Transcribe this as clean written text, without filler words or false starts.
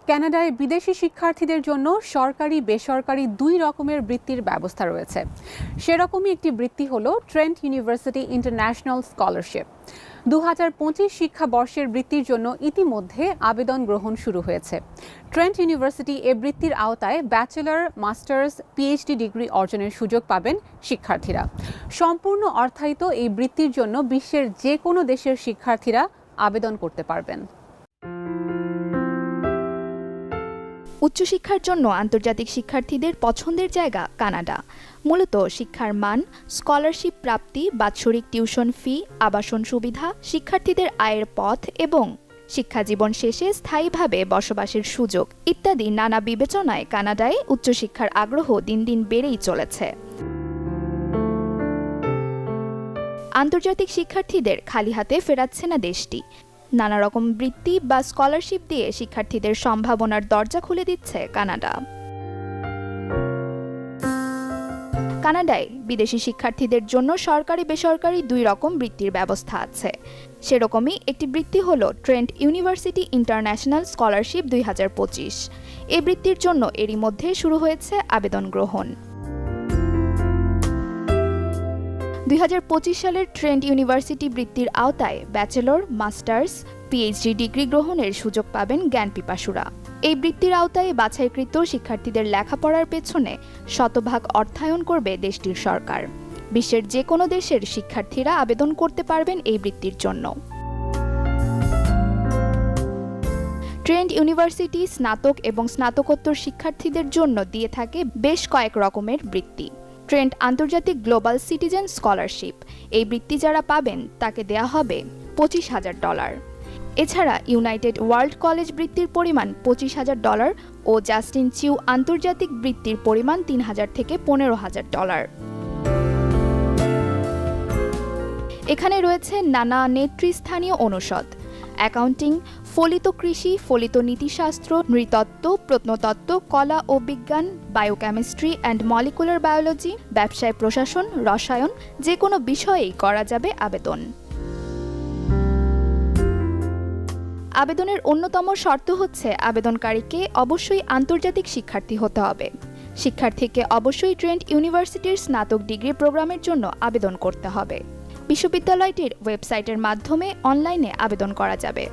কানাডায় বিদেশি শিক্ষার্থীদের জন্য সরকারি বেসরকারি দুই রকমের বৃত্তির ব্যবস্থা রয়েছে। সেরকমই একটি বৃত্তি হলো ট্রেন্ট ইউনিভার্সিটি ইন্টারন্যাশনাল স্কলারশিপ। 2025 শিক্ষাবর্ষের বৃত্তির জন্য ইতিমধ্যে আবেদন গ্রহণ শুরু হয়েছে। ট্রেন্ট ইউনিভার্সিটি এ বৃত্তির আওতায় ব্যাচেলর, মাস্টার্স, পিএইচডি ডিগ্রি অর্জনের সুযোগ পাবেন শিক্ষার্থীরা। সম্পূর্ণ অর্থায়িত এই বৃত্তির জন্য বিশ্বের যে কোনো দেশের শিক্ষার্থীরা আবেদন করতে পারবেন। উচ্চশিক্ষার জন্য আন্তর্জাতিক শিক্ষার্থীদের পছন্দের জায়গা কানাডা। মূলত শিক্ষার মান, স্কলারশিপ প্রাপ্তি, বাৎসরিক টিউশন ফি, আবাসন সুবিধা, শিক্ষার্থীদের আয়ের পথ এবং শিক্ষাজীবন শেষে স্থায়ীভাবে বসবাসের সুযোগ ইত্যাদি নানা বিবেচনায় কানাডায় উচ্চশিক্ষার আগ্রহ দিন দিন বেড়েই চলেছে। আন্তর্জাতিক শিক্ষার্থীদের খালি হাতে ফেরাচ্ছে না দেশটি। নানা রকম বৃত্তি বা স্কলারশিপ দিয়ে শিক্ষার্থীদের সম্ভাবনার দরজা খুলে দিচ্ছে কানাডা। কানাডায় বিদেশি শিক্ষার্থীদের জন্য সরকারি বেসরকারি দুই রকম বৃত্তির ব্যবস্থা আছে। সেরকমই একটি বৃত্তি হল ট্রেন্ট ইউনিভার্সিটি ইন্টারন্যাশনাল স্কলারশিপ 2025। এই বৃত্তির জন্য এরই মধ্যে শুরু হয়েছে আবেদন গ্রহণ। 2025 সালের ট্রেন্ট ইউনিভার্সিটি বৃত্তির আওতায় ব্যাচেলর, মাস্টার্স, পিএইচডি ডিগ্রি গ্রহণের সুযোগ পাবেন জ্ঞানপিপাসুরা। এই বৃত্তির আওতায় বাছাইকৃত শিক্ষার্থীদের লেখাপড়ার পেছনে শতভাগ অর্থায়ন করবে দেশটির সরকার। বিশ্বের যে কোনো দেশের শিক্ষার্থীরা আবেদন করতে পারবেন এই বৃত্তির জন্য। ট্রেন্ট ইউনিভার্সিটি স্নাতক এবং স্নাতকোত্তর শিক্ষার্থীদের জন্য দিয়ে থাকে বেশ কয়েক রকমের বৃত্তি। ট্রেন্ট আন্তর্জাতিক গ্লোবাল সিটিজেন স্কলারশিপ, এই বৃত্তি যারা পাবেন তাকে দেয়া হবে $25,000। এছাড়া ইউনাইটেড ওয়ার্ল্ড কলেজ বৃত্তির পরিমাণ $25,000 ও জাস্টিন চিউ আন্তর্জাতিক বৃত্তির পরিমাণ $3,000 থেকে $15,000। এখানে রয়েছে নানা নেতৃস্থানীয় অনুষদ, অ্যাকাউন্টিং, ফলিত কৃষি, ফলিত নীতিশাস্ত্র, নৃতত্ত্ব, প্রত্নতত্ত্ব, কলা ও বিজ্ঞান, বায়োকেমিস্ট্রি অ্যান্ড মলিকুলার বায়োলজি, ব্যবসায় প্রশাসন, রসায়ন, যে কোনো বিষয়েই করা যাবে আবেদন। আবেদনের অন্যতম শর্ত হচ্ছে আবেদনকারীকে অবশ্যই আন্তর্জাতিক শিক্ষার্থী হতে হবে। শিক্ষার্থীকে অবশ্যই ট্রেন্ট ইউনিভার্সিটির স্নাতক ডিগ্রি প্রোগ্রামের জন্য আবেদন করতে হবে। বিশ্ববিদ্যালয়টির ওয়েবসাইটের মাধ্যমে অনলাইনে আবেদন করা যাবে।